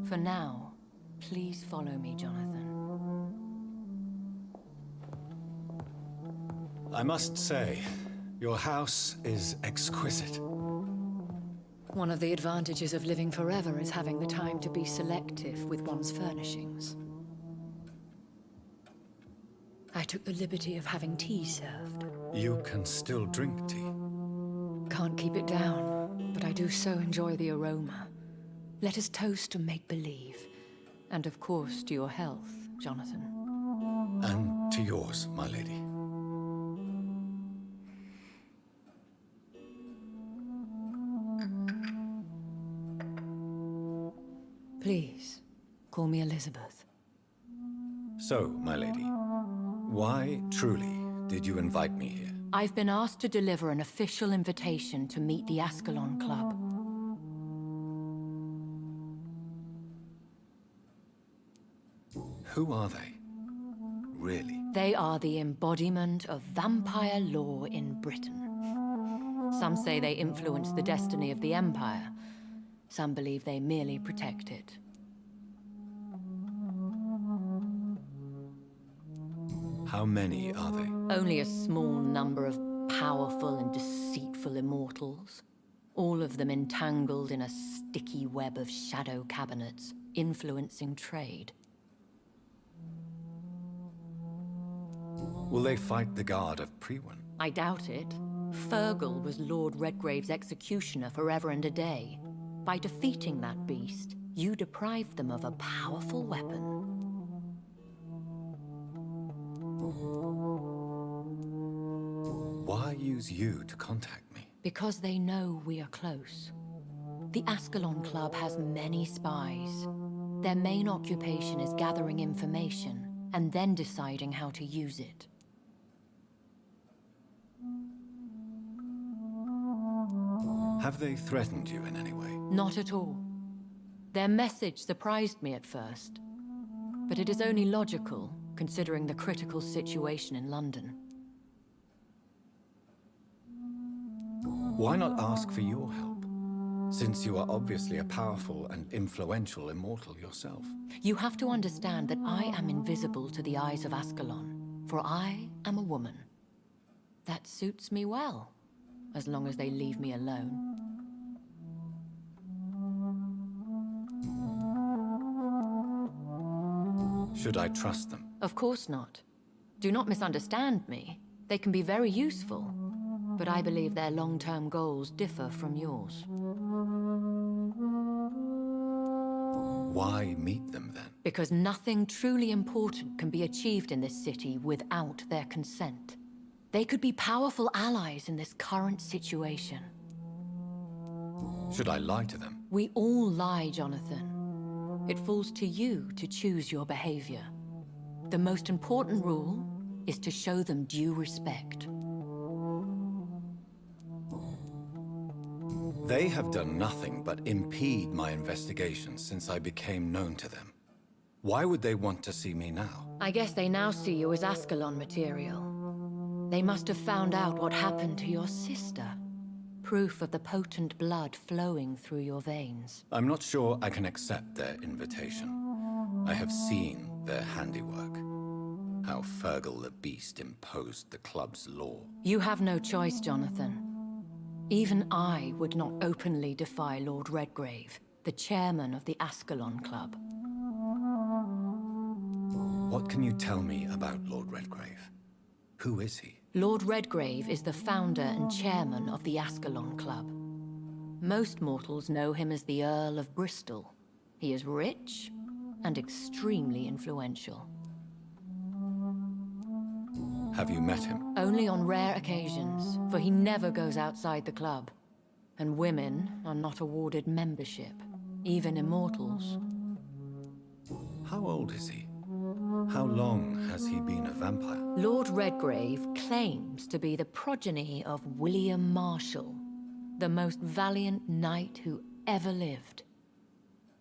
For now, please follow me, Jonathan. I must say, your house is exquisite. One of the advantages of living forever is having the time to be selective with one's furnishings. I took the liberty of having tea served. You can still drink tea. Can't keep it down. but I do so enjoy the aroma. Let us toast to make-believe. And of course, to your health, Jonathan. And to yours, my lady. Please, call me Elizabeth. So, my lady, why, truly, did you invite me here? I've been asked to deliver an official invitation to meet the Ascalon Club. Who are they? Really? They are the embodiment of vampire law in Britain. Some say they influence the destiny of the Empire. Some believe they merely protect it. How many are they? Only a small number of powerful and deceitful immortals. All of them entangled in a sticky web of shadow cabinets, influencing trade. Will they fight the guard of Priwen? I doubt it. Fergal was Lord Redgrave's executioner forever and a day. By defeating that beast, you deprived them of a powerful weapon. Why use you to contact me? Because they know we are close. The Ascalon Club has many spies. Their main occupation is gathering information and then deciding how to use it. Have they threatened you in any way? Not at all. Their message surprised me at first, but it is only logical, considering the critical situation in London. Why not ask for your help, since you are obviously a powerful and influential immortal yourself? You have to understand that I am invisible to the eyes of Ascalon, for I am a woman. That suits me well, as long as they leave me alone. Should I trust them? Of course not. Do not misunderstand me. They can be very useful, but I believe their long-term goals differ from yours. Why meet them then? Because nothing truly important can be achieved in this city without their consent. They could be powerful allies in this current situation. Should I lie to them? We all lie, Jonathan. It falls to you to choose your behavior. The most important rule is to show them due respect. They have done nothing but impede my investigations since I became known to them. Why would they want to see me now? I guess they now see you as Ascalon material. They must have found out what happened to your sister. Proof of the potent blood flowing through your veins. I'm not sure I can accept their invitation. I have seen their handiwork. How Fergal the Beast imposed the club's law. You have no choice, Jonathan. Even I would not openly defy Lord Redgrave, the chairman of the Ascalon Club. What can you tell me about Lord Redgrave? Who is he? Lord Redgrave is the founder and chairman of the Ascalon Club. Most mortals know him as the Earl of Bristol. He is rich and extremely influential. Have you met him? Only on rare occasions, for he never goes outside the club. And women are not awarded membership, even immortals. How old is he? How long has he been a vampire? Lord Redgrave claims to be the progeny of William Marshall, the most valiant knight who ever lived.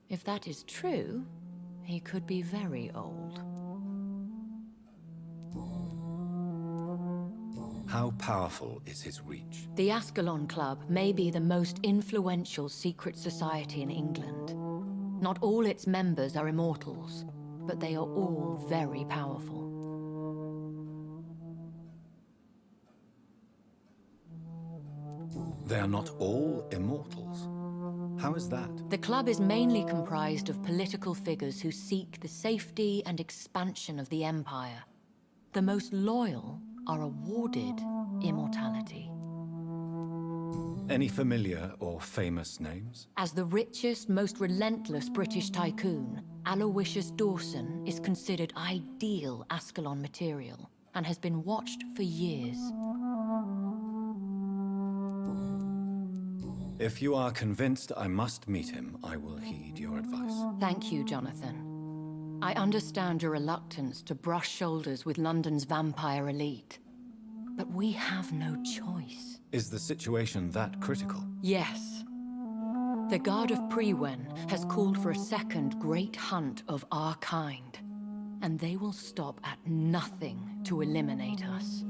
If that is true, he could be very old. How powerful is his reach? The Ascalon Club may be the most influential secret society in England. Not all its members are immortals, but they are all very powerful. They are not all immortals. How is that? The club is mainly comprised of political figures who seek the safety and expansion of the Empire. The most loyal are awarded immortality. Any familiar or famous names? As the richest, most relentless British tycoon, Aloysius Dawson is considered ideal Ascalon material and has been watched for years. If you are convinced I must meet him, I will heed your advice. Thank you, Jonathan. I understand your reluctance to brush shoulders with London's vampire elite. But we have no choice. Is the situation that critical? Yes. The Guard of Prewen has called for a second great hunt of our kind. And they will stop at nothing to eliminate us.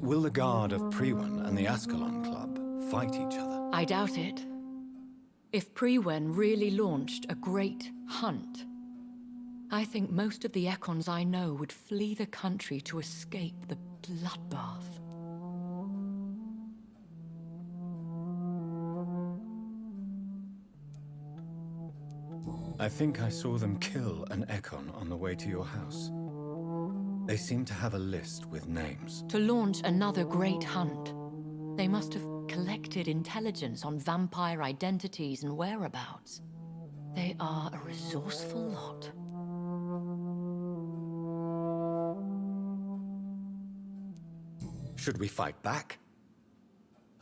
Will the Guard of Prewen and the Ascalon Club fight each other? I doubt it. If Prewen really launched a great hunt, I think most of the Ekons I know would flee the country to escape the bloodbath. I think I saw them kill an Ekon on the way to your house. They seem to have a list with names. To launch another great hunt, they must have collected intelligence on vampire identities and whereabouts. They are a resourceful lot. Should we fight back?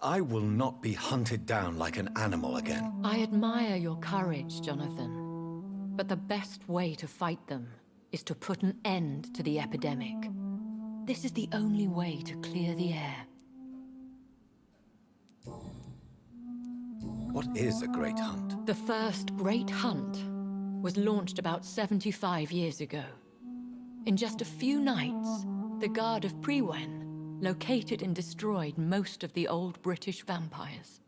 I will not be hunted down like an animal again. I admire your courage, Jonathan. But the best way to fight them is to put an end to the epidemic. This is the only way to clear the air. What is a great hunt? The first great hunt was launched about 75 years ago. In just a few nights, the Guard of Prewen located and destroyed most of the old British vampires.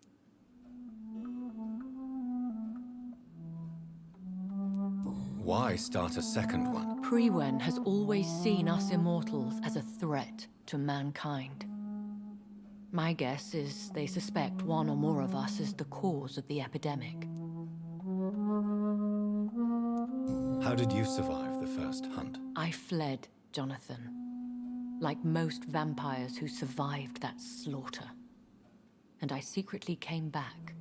Why start a second one? Prewen has always seen us immortals as a threat to mankind. My guess is they suspect one or more of us is the cause of the epidemic. How did you survive the first hunt? I fled, Jonathan. Like most vampires who survived that slaughter. And I secretly came back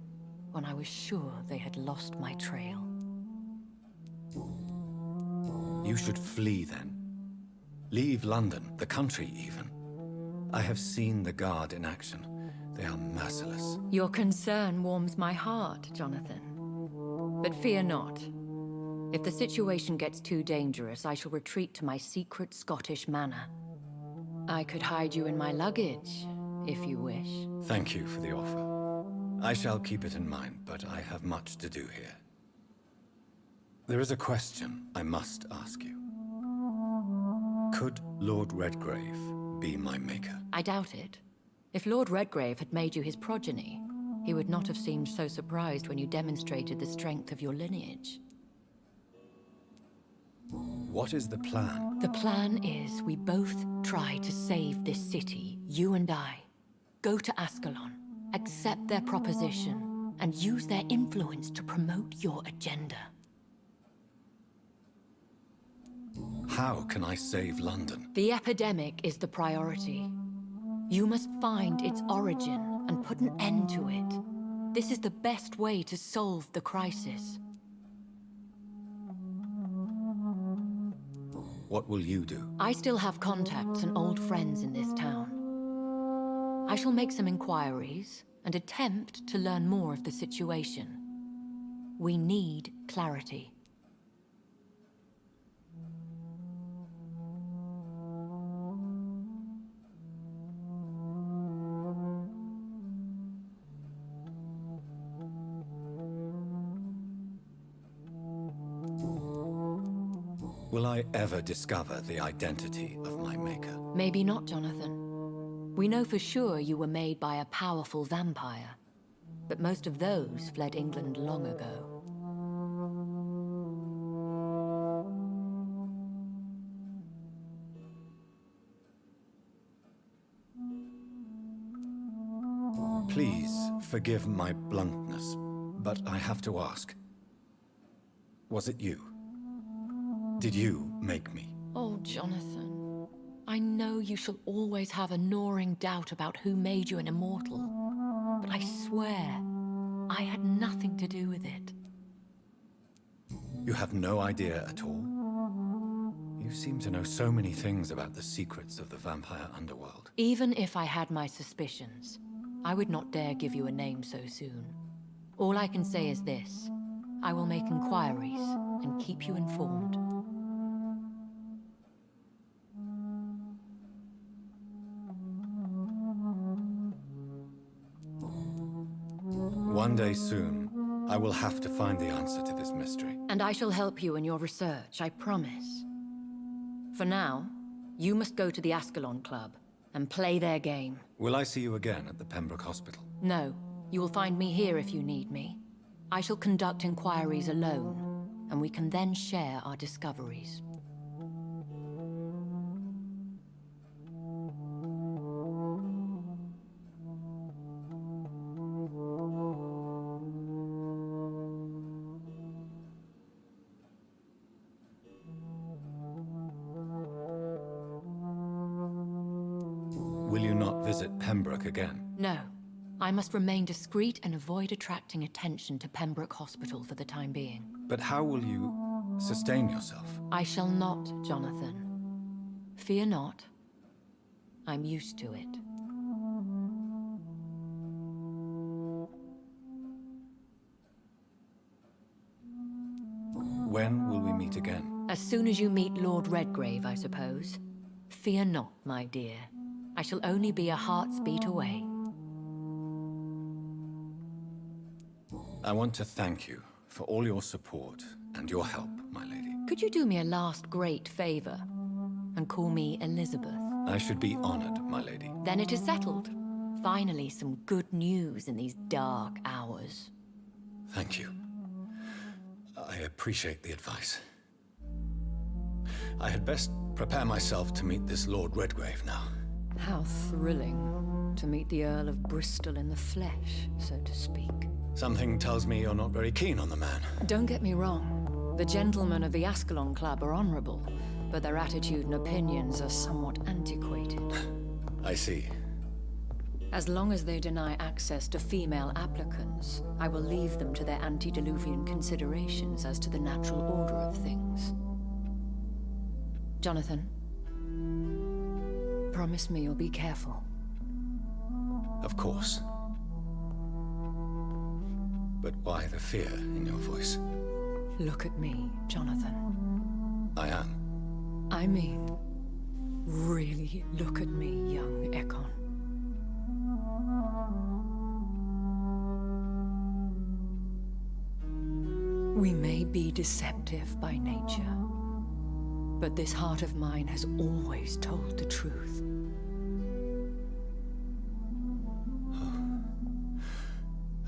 when I was sure they had lost my trail. You should flee then. Leave London, the country even. I have seen the Guard in action. They are merciless. Your concern warms my heart, Jonathan. But fear not. If the situation gets too dangerous, I shall retreat to my secret Scottish manor. I could hide you in my luggage, if you wish. Thank you for the offer. I shall keep it in mind, but I have much to do here. There is a question I must ask you. Could Lord Redgrave be my maker? I doubt it. If Lord Redgrave had made you his progeny, he would not have seemed so surprised when you demonstrated the strength of your lineage. What is the plan? The plan is we both try to save this city, you and I. Go to Ascalon, accept their proposition, and use their influence to promote your agenda. How can I save London? The epidemic is the priority. You must find its origin and put an end to it. This is the best way to solve the crisis. What will you do? I still have contacts and old friends in this town. I shall make some inquiries and attempt to learn more of the situation. We need clarity. Will I ever discover the identity of my maker? Maybe not, Jonathan. We know for sure you were made by a powerful vampire. But most of those fled England long ago. Please forgive my bluntness, but I have to ask. Was it you? Did you make me? Oh, Jonathan. I know you shall always have a gnawing doubt about who made you an immortal, but I swear, I had nothing to do with it. You have no idea at all? You seem to know so many things about the secrets of the vampire underworld. Even if I had my suspicions, I would not dare give you a name so soon. All I can say is this: I will make inquiries and keep you informed. One day soon, I will have to find the answer to this mystery. And I shall help you in your research, I promise. For now, you must go to the Ascalon Club and play their game. Will I see you again at the Pembroke Hospital? No, you will find me here if you need me. I shall conduct inquiries alone, and we can then share our discoveries. Will you not visit Pembroke again? No. I must remain discreet and avoid attracting attention to Pembroke Hospital for the time being. But how will you sustain yourself? I shall not, Jonathan. Fear not. I'm used to it. When will we meet again? As soon as you meet Lord Redgrave, I suppose. Fear not, my dear. I shall only be a heart's beat away. I want to thank you for all your support and your help, my lady. Could you do me a last great favor and call me Elizabeth? I should be honored, my lady. Then it is settled. Finally, some good news in these dark hours. Thank you. I appreciate the advice. I had best prepare myself to meet this Lord Redgrave now. How thrilling to meet the Earl of Bristol in the flesh, so to speak. Something tells me you're not very keen on the man. Don't get me wrong. The gentlemen of the Ascalon Club are honorable, but their attitude and opinions are somewhat antiquated. I see. As long as they deny access to female applicants, I will leave them to their antediluvian considerations as to the natural order of things. Jonathan, promise me you'll be careful. Of course. But why the fear in your voice? Look at me, Jonathan. I am. I mean, really look at me, young Ekon. We may be deceptive by nature, but this heart of mine has always told the truth.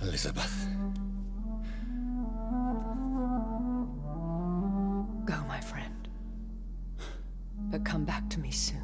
Elizabeth. Go, my friend. But come back to me soon.